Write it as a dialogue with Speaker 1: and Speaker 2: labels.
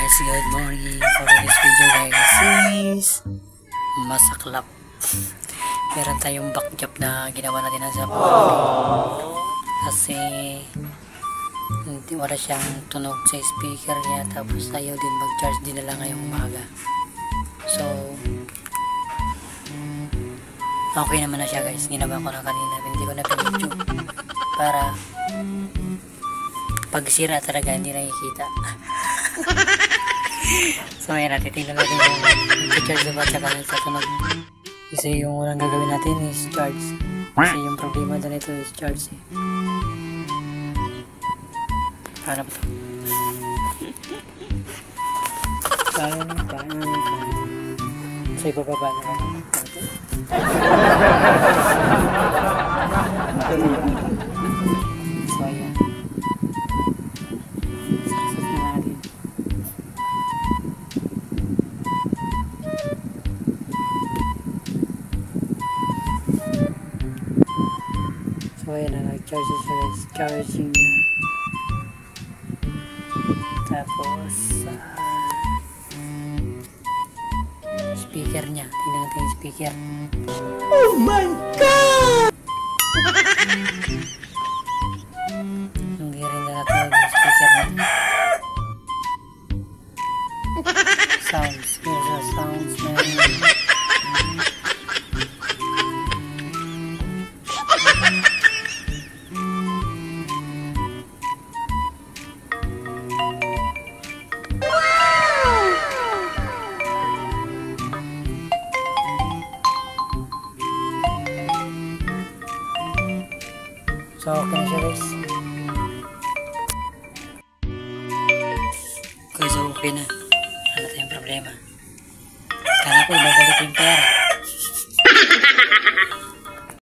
Speaker 1: guys, good morning. For this video guys is masaklap. Meron tayong back job na ginawa natin sa kasi hindi wala siyang tunog sa speaker niya, tapos ayaw din mag-charge din na lang ngayong umaga. So okay naman na siya guys, ginawa ko na kanina, hindi ko na pinidyo para pag sira talaga hindi nakikita. So ayan, natitignan natin yung charge na ba tsaka sa tunog. Kasi yung walang gagawin natin is charge. Kasi yung problema doon ito is charge eh. Paano ba ito? Paano. So ibababa na ako. So ayan. So ayan na, nag-charge siya guys, charging na. Tapos speaker niya, tingnan natin yung speaker. Oh my god! Hindi rin na natin yung speaker niya. Sounds, here's our sounds man. So okay na siya guys. Okay, so okay na. Wala tayong problema. Kala ko ibabalik yung pera.